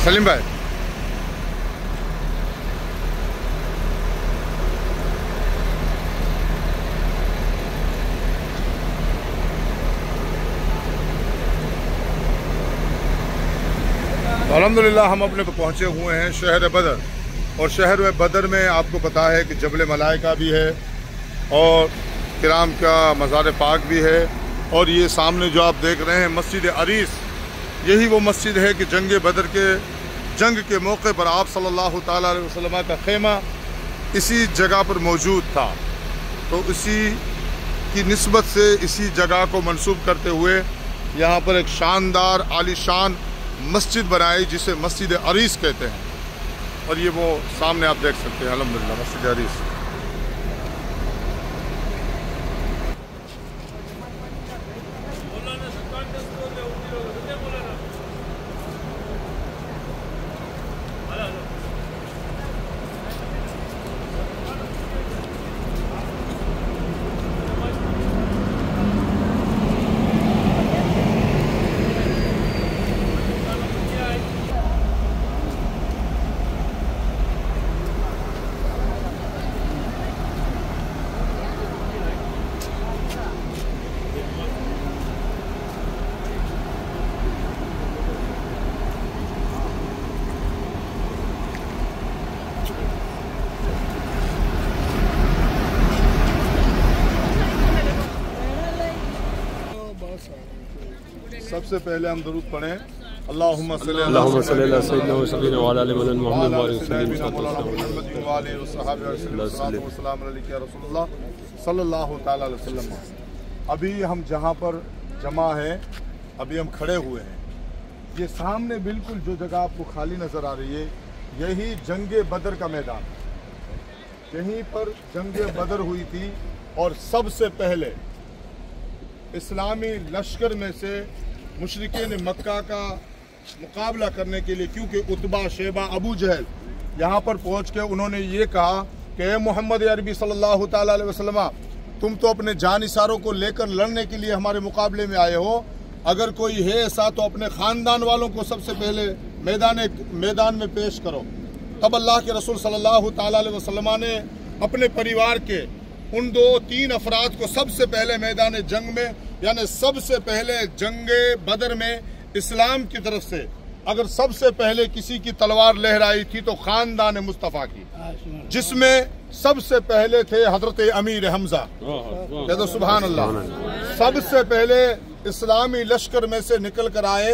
सलीम भाई, अल्हम्दुलिल्लाह हम अपने पहुँचे हुए हैं शहर बदर। और शहर में बदर में आपको पता है कि जबल मलाइका भी है और किराम का मज़ार पाक भी है। और ये सामने जो आप देख रहे हैं मस्जिद अरीस, यही वो मस्जिद है कि जंग बदर के जंग के मौके पर आप सल्लल्लाहु ताला अलैहि वसल्लम का खेमा इसी जगह पर मौजूद था। तो इसी की निस्बत से इसी जगह को मंसूब करते हुए यहाँ पर एक शानदार आलीशान मस्जिद बनाई जिसे मस्जिद अरीस कहते हैं। और ये वो सामने आप देख सकते हैं अल्हम्दुलिल्लाह मस्जिद अरीस। सबसे पहले हम दरूद पढ़ें, अल्लाहुम्मा सल्ली अला सय्यिदिना व सल्लिम व अला मुहम्मद व रसूलुल्लाह सल्लल्लाहु तआला अलैहि वसल्लम। अभी हम जहाँ पर जमा हैं, अभी हम खड़े हुए हैं, ये सामने बिल्कुल जो जगह आपको खाली नज़र आ रही है, यही जंग बदर का मैदान। यहीं पर जंग बदर हुई थी और सबसे पहले इस्लामी लश्कर में से मुशरिकीन मक्का का मुकाबला करने के लिए, क्योंकि उतबा शेबा अबू जहल यहाँ पर पहुँच के उन्होंने ये कहा कि मोहम्मद अरबी सल्लल्लाहु ताला अलैहि वसल्लम, तुम तो अपने जानिसारों को लेकर लड़ने के लिए हमारे मुकाबले में आए हो, अगर कोई है ऐसा तो अपने ख़ानदान वालों को सबसे पहले मैदान में पेश करो। तब अल्लाह के रसूल सल्लल्लाहु ताला अलैहि वसल्लम ने अपने परिवार के उन 2-3 अफराद को सबसे पहले मैदान जंग में, यानी सबसे पहले जंग बदर में इस्लाम की तरफ से अगर सबसे पहले किसी की तलवार लहराई थी तो खानदान मुस्तफ़ा की, जिसमें सबसे पहले थे हजरत अमीर हमजा। कह दो सुभान अल्लाह। सबसे पहले इस्लामी लश्कर में से निकल कर आए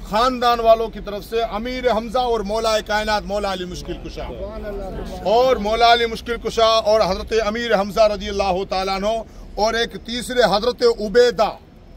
खानदान वालों की तरफ से अमीर हमजा और मौला कायनात मौला अली मुश्किल कुशा, और मौला अली मुश्किल कुशा और हजरत अमीर हमजा रज़ी अल्लाह ताला अन्हु, और एक तीसरे हजरत उबैदा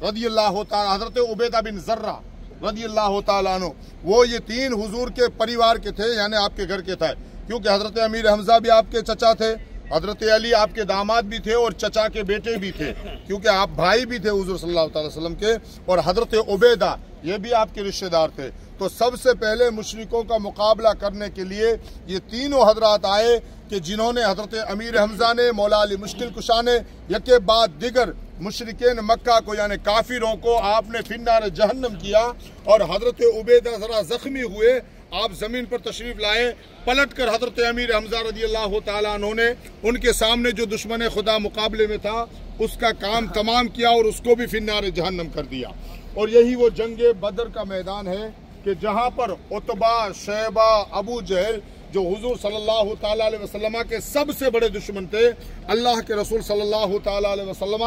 रज़ी अल्लाह ताला, हजरत उबैदा बिन जर्रा रज़ी अल्लाह ताला अन्हु, वो ये 3 हुजूर के परिवार के थे, यानी आपके घर के थे, क्योंकि हजरत अमीर हमजा भी आपके चचा थे, हजरत अली आपके दामाद भी थे और चचा के बेटे भी थे, क्योंकि आप भाई भी थे हुजूर सल्लल्लाहु अलैहि वसल्लम के, और हजरत उबैदा ये भी आपके रिश्तेदार थे। तो सबसे पहले मुशरिकों का मुकाबला करने के लिए ये तीनों हजरात आए कि जिन्होंने हजरत अमीर हमजा ने, मौला अली मुश्किल कुशा ने, यके बाद दिगर मुशरिकीन मक्का को यानी काफिरों को आपने फिन्नार जहन्नम किया। और हजरत उबैदा जरा जख्मी हुए, आप जमीन पर तशरीफ लाए, पलट कर हजरत अमीर हमजा रज़ी अल्लाह ताला अन्हु ने उनके सामने जो दुश्मन खुदा मुकाबले में था उसका काम तमाम किया और उसको भी फिन्नार जहन्नम कर दिया। और यही वो जंग बदर का मैदान है कि जहाँ पर उतबा शैबा अबू जहल जो हुजूर सल्लल्लाहु ताला अलैहि वसल्लम के सबसे बड़े दुश्मन थे, अल्लाह के रसूल सल्लल्लाहु ताला अलैहि वसल्लम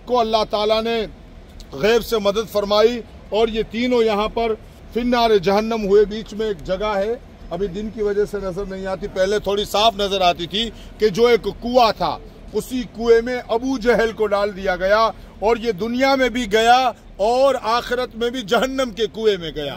को अल्लाह ताला ने गैब से मदद फरमाई और ये तीनों यहाँ पर फिन्नार जहन्नम हुए। बीच में एक जगह है, अभी दिन की वजह से नजर नहीं आती, पहले थोड़ी साफ नजर आती थी, कि जो एक कुआं था उसी कुएं में अबू जहल को डाल दिया गया और ये दुनिया में भी गया और आखिरत में भी जहन्नम के कुएं में गया।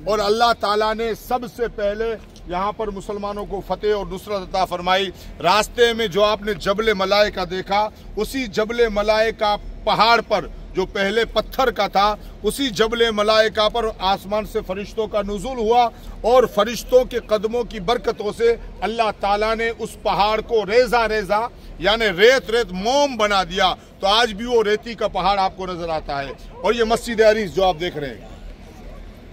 और अल्लाह ताला ने सबसे पहले यहाँ पर मुसलमानों को फतेह और नुसरत अता फरमाई। रास्ते में जो आपने जबल मलाइका देखा, उसी जबल मलाइका पहाड़ पर जो पहले पत्थर का था, उसी जबल मलाइका पर आसमान से फरिश्तों का नुज़ूल हुआ और फरिश्तों के कदमों की बरकतों से अल्लाह ताला ने उस पहाड़ को रेजा रेजा यानी रेत रेत मोम बना दिया। तो आज भी वो रेती का पहाड़ आपको नजर आता है। और ये मस्जिद अरीस जो आप देख रहे हैं,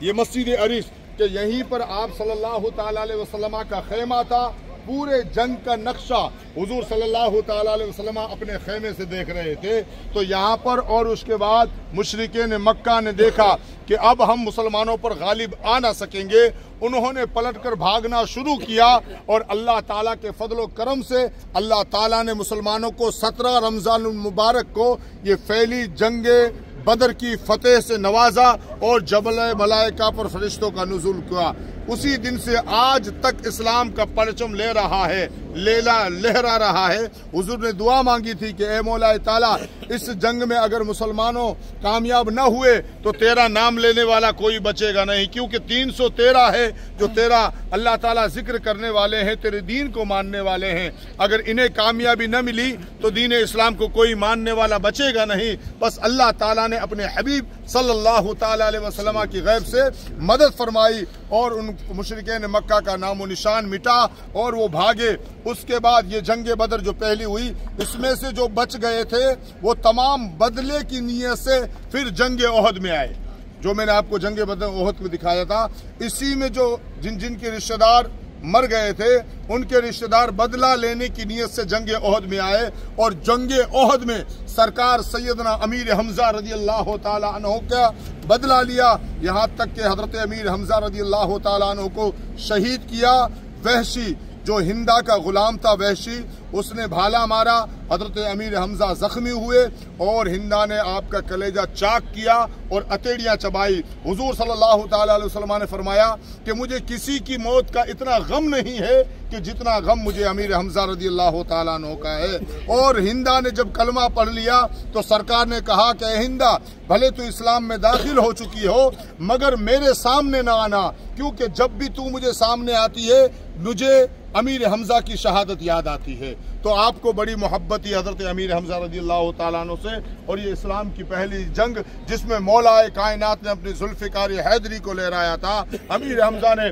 ये मस्जिद अरीस कि यहीं पर आप सल्लल्लाहु ताला अलैहि वसल्लम का खेमा था। पूरे जंग का नक्शा हुजूर सल्लल्लाहु ताला अलैहि वसल्लम अपने खेमे से देख रहे थे। तो यहाँ पर और उसके बाद मुशरिकीन मक्का ने देखा कि अब हम मुसलमानों पर गालिब आ ना सकेंगे। उन्होंने पलटकर भागना शुरू किया और अल्लाह ताला के फजलो करम से अल्लाह ताला ने मुसलमानों को 17 रमजान मुबारक को ये फैली जंगे बदर की फतेह से नवाजा और जबल मलाइका पर फरिश्तों का नुज़ुल किया। उसी दिन से आज तक इस्लाम का परचम ले रहा है, लहरा रहा है। हुजूर ने दुआ मांगी थी कि ए मौला ताला, इस जंग में अगर मुसलमानों कामयाब न हुए तो तेरा नाम लेने वाला कोई बचेगा नहीं, क्योंकि 313 है जो तेरा अल्लाह ताला जिक्र करने वाले हैं, तेरे दीन को मानने वाले हैं। अगर इन्हें कामयाबी न मिली तो दीन इस्लाम को कोई मानने वाला बचेगा नहीं। बस अल्लाह ताला ने अपने हबीब सल्लल्लाहु ताला अलैहि वसल्लम की गैब से मदद फरमाई और उन मुशरिकीन मक्का का नामो निशान मिटा और वो भागे। उसके बाद ये जंगे बदर जो पहली हुई, इसमें से जो बच गए थे वो तमाम बदले की नीयत से फिर जंगे ओहद में आए। जो मैंने आपको जंगे बदर ओहद में दिखाया था, इसी में जो जिन के रिश्तेदार मर गए थे उनके रिश्तेदार बदला लेने की नीयत से जंगे ओहद में आए और जंगे ओहद में सरकार सैयदना अमीर हमजा रजी अल्लाह ताला अन्हु का बदला लिया। यहाँ तक कि हजरत अमीर हमजा रजी अल्लाह ताला अन्हु को शहीद किया। वहशी जो हिंदा का गुलाम था, वहशी, उसने भाला मारा, हजरत अमीर हमजा जख्मी हुए और हिंदा ने आपका कलेजा चाक किया और अतेड़ियां चबाई। हुजूर सल्लल्लाहु ताला अलैहि वसल्लम ने फरमाया कि मुझे किसी की मौत का इतना गम नहीं है कि जितना गम मुझे अमीर हमजा रज़ी अल्लाह ताला अन्हु का है। और हिंदा ने जब कलमा पढ़ लिया तो सरकार ने कहा कि हिंदा, भले तू इस्लाम में दाखिल हो चुकी हो मगर मेरे सामने ना आना, क्योंकि जब भी तू मुझे सामने आती है मुझे अमीर हमजा की शहादत याद आती है। तो आपको बड़ी मोहब्बत थी हजरत अमीर हमजा रज़ी अल्लाह ताला अन्हु से। और ये इस्लाम की पहली जंग जिसमें मौलाए कायनात ने अपनी जुल्फ़िकार हैदरी को लहराया था। अमीर हमजा ने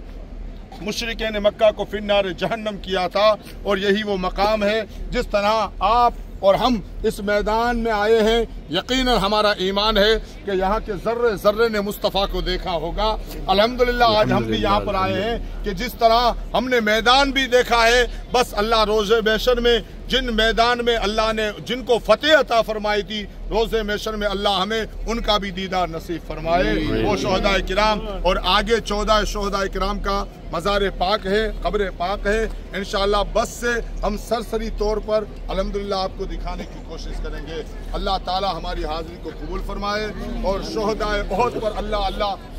मुशरिकीन मक्का को फिन्नार जहन्नम किया था और यही वो मकाम है जिस तरह आप और हम इस मैदान में आए हैं। यकीनन हमारा ईमान है कि यहाँ के जर्रे जर्रे ने मुस्तफ़ा को देखा होगा। अल्हम्दुलिल्लाह आज हम भी यहाँ पर आए हैं कि जिस तरह हमने मैदान भी देखा है, बस अल्लाह रोज़े महशर में जिन मैदान में अल्लाह ने जिनको फतेह अता फरमाई थी, रोज़े महशर में अल्लाह हमें उनका भी दीदार नसीब फरमाए। वो शोहदाए किराम और आगे 14 शोहदाए किराम का मज़ार पाक है, कब्र पाक है। इंशाअल्लाह बस से हम सरसरी तौर पर अल्हम्दुलिल्लाह आपको दिखाने की कोशिश करेंगे। अल्लाह ताला हमारी हाज़िरी को कबूल फरमाए और शोहदाए ओहद पर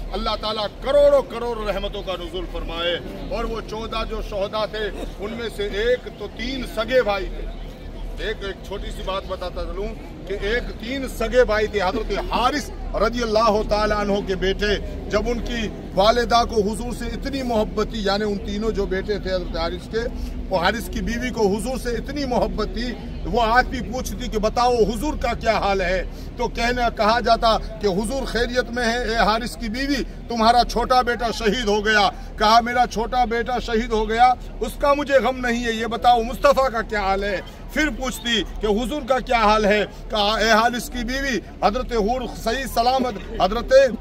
अल्लाह ताला करोड़ों करोड़ रहमतों का नुज़ुल फरमाए। और वो 14 जो शोहदा थे उनमें से एक तो 3 सगे भाई थे। एक छोटी सी बात बताता चलूं कि 3 सगे भाई थे। हजरत हारिस रज़ी अल्लाह ताला अन्हु के बेटे, जब उनकी वालिदा को हुजूर से इतनी मोहब्बत थी, यानी उन तीनों जो बेटे थे हजरत हारिस के, वो हारिस की बीवी को हुजूर से इतनी मोहब्बत थी, वो आज भी पूछती कि बताओ हुजूर का क्या हाल है। तो कहा जाता कि हुजूर खैरियत में है। ए हारिस की बीवी, तुम्हारा छोटा बेटा शहीद हो गया। कहा मेरा छोटा बेटा शहीद हो गया, उसका मुझे गम नहीं है, ये बताओ मुस्तफ़ा का क्या हाल है। फिर पूछती कि हुजूर का क्या हाल है। कहा ए हारिस की बीवी, हजरत हुर सही सलामत, हजरत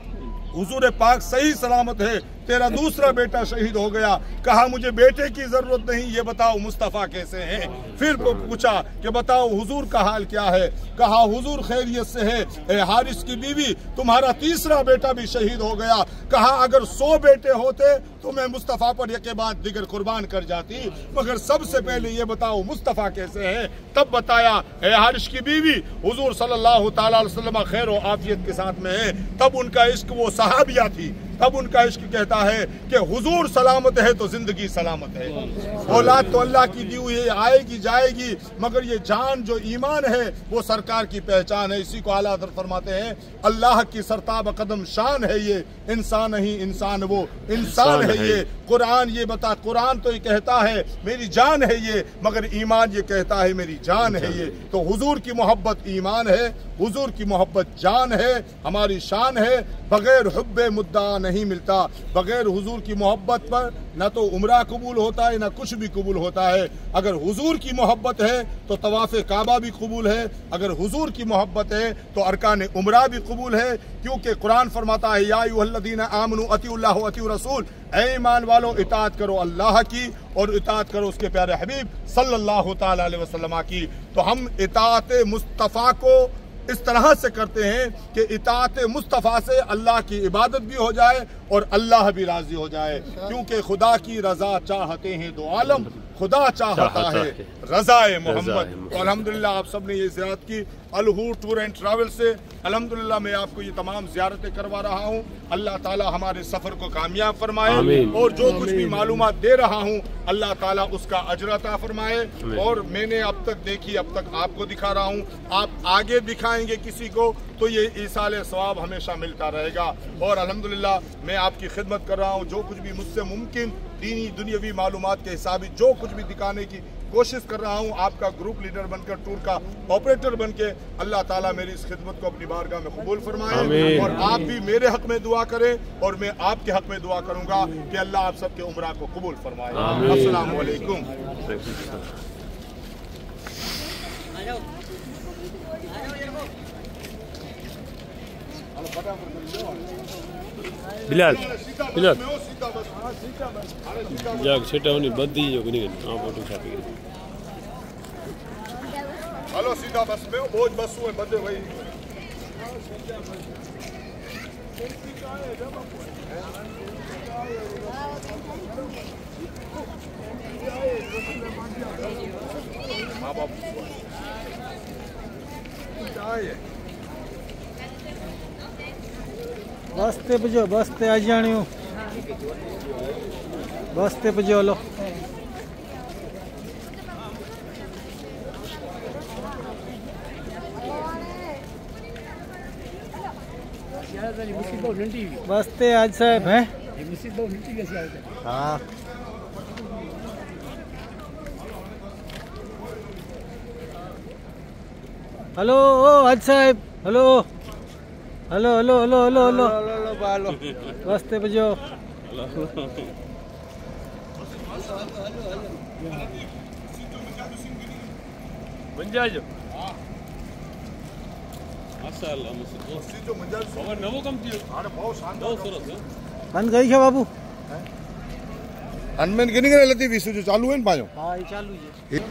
हुजूर पाक सही सलामत है, तेरा दूसरा बेटा शहीद हो गया। कहा मुझे बेटे की जरूरत नहीं, ये बताओ मुस्तफ़ा कैसे हैं। फिर पूछा कि बताओ हुजूर का हाल क्या है। कहा हुजूर खैरियत से है। ए हारिस की बीवी, तुम्हारा तीसरा बेटा भी शहीद हो गया। कहा अगर 100 बेटे होते तो मैं मुस्तफ़ा पर एक के बाद दिगर कुर्बान कर जाती, मगर सबसे पहले ये बताओ मुस्तफ़ा कैसे है। तब बताया ए हारिस की बीवी, हुजूर सल्लल्लाहु ताला अलैहि वसल्लम खैर व आफियत के साथ में है। तब उनका इश्क वो सहाबिया थी, तब उनका इश्क कहता है कि हुजूर सलामत है तो जिंदगी सलामत है। औलाद तो अल्लाह की दी हुई है, आएगी जाएगी, मगर ये जान जो ईमान है वो सरकार की पहचान है। इसी को आला हज़रत फरमाते हैं, अल्लाह की सरताब कदम शान है ये, इंसान ही इंसान वो इंसान है ये। कुरान ये बता, कुरान तो ये कहता है मेरी जान है ये, मगर ईमान ये कहता है मेरी जान है ये। तो हुजूर की मोहब्बत ईमान है, हुजूर की मोहब्बत जान है, हमारी शान है। बगैर हुब्बे मुद्दा नहीं मिलता। बगैर हुजूर की मोहब्बत पर न तो उम्रा कबूल होता है, न कुछ भी कबूल होता है। अगर हुजूर की मोहब्बत है तो तवाफ़ काबा भी कबूल है, अगर हुजूर की मोहब्बत है तो अरकान उम्रा भी कबूल है। क्योंकि कुरान फरमाता है या अय्युहल्लज़ीना आमनू अतिउल्लाह व अतिउर रसूल, ऐ ईमान वालों इताअत करो अल्लाह की और इताअत करो उसके प्यारे हबीब सल्लल्लाहु ताला अलैहि वसल्लम की। तो हम इताअत मुस्तफ़ा को इस तरह से करते हैं कि इताअत मुस्तफ़ा से अल्लाह की इबादत भी हो जाए और अल्लाह भी राजी हो जाए। क्योंकि खुदा की रजा चाहते हैं दो आलम, खुदा चाहता है रज़ाए मोहम्मद। तो अल्हम्दुलिल्लाह आप सब ने ये ज़ियारत की अलहूर टूर एंड ट्रैवल से। अल्हम्दुलिल्लाह मैं आपको ये तमाम ज़ियारतें करवा रहा हूँ। अल्लाह ताला हमारे सफ़र को कामयाब फरमाए और जो कुछ भी मालूमात दे रहा हूँ अल्लाह ताला उसका अजर अता फरमाए। और मैंने अब तक देखी, अब तक आपको दिखा रहा हूँ, आप आगे दिखाएंगे किसी को तो ये ईसाल सवाब हमेशा मिलता रहेगा। और अल्हम्दुलिल्लाह मैं आपकी खिदमत कर रहा हूँ। जो कुछ भी मुझसे मुमकिन दीनी दुनियावी मालूमात के हिसाब से जो कुछ भी दिखाने की कोशिश कर रहा हूँ, आपका ग्रुप लीडर बनकर, टूर का ऑपरेटर बनके, अल्लाह ताला मेरी इस खिदमत को अपनी बारगाह में कबूल फरमाए। और आप भी मेरे हक में दुआ करें और मैं आपके हक में दुआ करूँगा कि अल्लाह आप सबके उम्रा को कबूल फरमाए। अस्सलामु अलैकुम। बिलाल बिलाल जाग सेटा होनी बद्दी जो नहीं आ फोटो छापी हेलो सीधा बस में बोझ बस हुए बदे भाई माँ बाप बस ते पुजो, बस ते आ जानियो, बस ते पुजो लो। बस ते आज साहब हैं। हाँ हेलो ओ आज साहब, hello hello hello hello hello hello बसते बजो मंजाज माशाअल्लाह मस्त नवो कम थियो अरे बहुत शानदार सरस बंद गई है बाबू अनमेन किनी करे लती विसु जो चालू है न पायो। हां ये चालू है।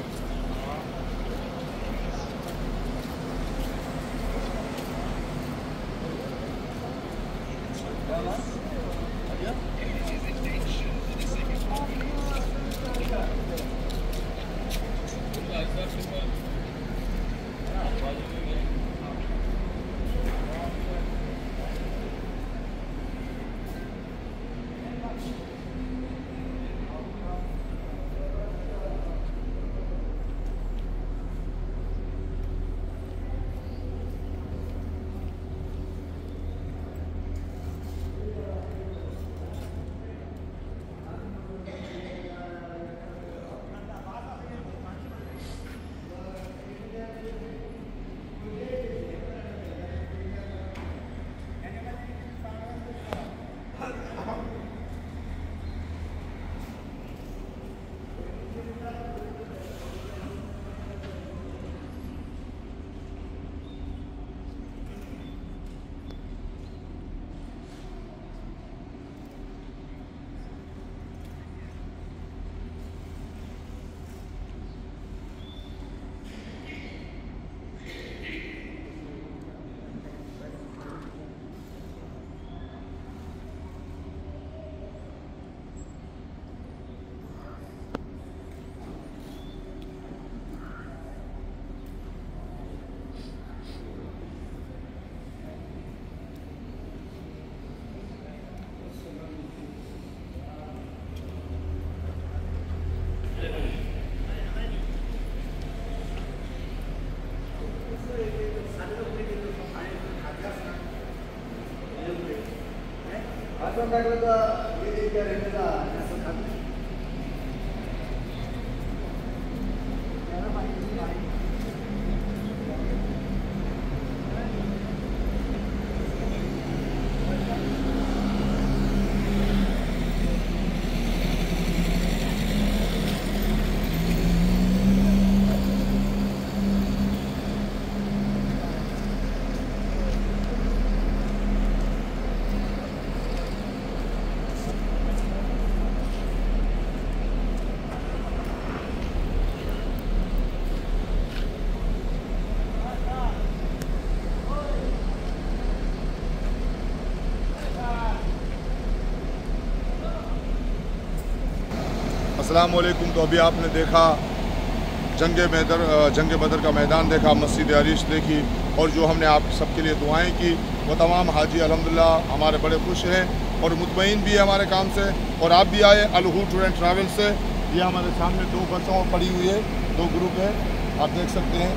अस्सलाम वालेकुम। तो अभी आपने देखा जंग बदर का मैदान देखा, मस्जिद अरीश देखी, और जो हमने आप सबके लिए दुआएं की, वो तमाम हाजी अल्हम्दुलिल्लाह हमारे बड़े खुश हैं और मुतमईन भी है हमारे काम से। और आप भी आए अलहू टूर एंड ट्रैवल से। ये हमारे सामने 2 बसों पड़ी हुई है, 2 ग्रुप है, आप देख सकते हैं।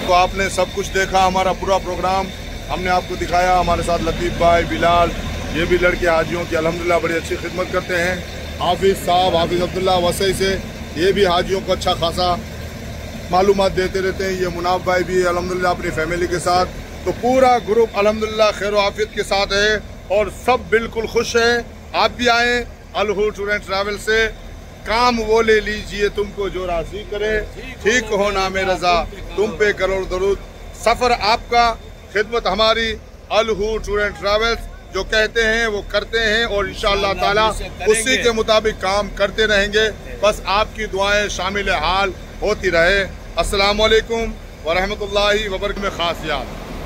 तो आपने सब कुछ देखा, हमारा पूरा प्रोग्राम हमने आपको दिखाया। हमारे साथ लतीफ़ भाई, बिलाल, ये भी लड़के हाजियों की अल्हम्दुलिल्लाह बड़ी अच्छी खिदमत करते हैं। हाफिज़ साहब, हाफिज़ अब्दुल्ला वसई से, ये भी हाजियों को अच्छा खासा मालूमात देते रहते हैं। ये मुनाफ भाई भी अल्हम्दुलिल्लाह अपनी फैमिली के साथ। तो पूरा ग्रुप अल्हम्दुलिल्लाह खैर आफियत के साथ है और सब बिल्कुल खुश हैं। आप भी आएँ अलहू टूर एंड ट्रैवल से। काम वो ले लीजिए तुमको जो राज़ी करे, ठीक हो नाम रज़ा तुम पे करोड़ दरूद। सफ़र आपका, खिदमत हमारी। अलहू टूर एंड ट्रैवल्स जो कहते हैं वो करते हैं और इंशाअल्लाह ताला उसी के मुताबिक काम करते रहेंगे। बस आपकी दुआएं शामिल हाल होती रहे। अस्सलाम वालेकुम व रहमतुल्लाहि व बरकातहू में खास याद।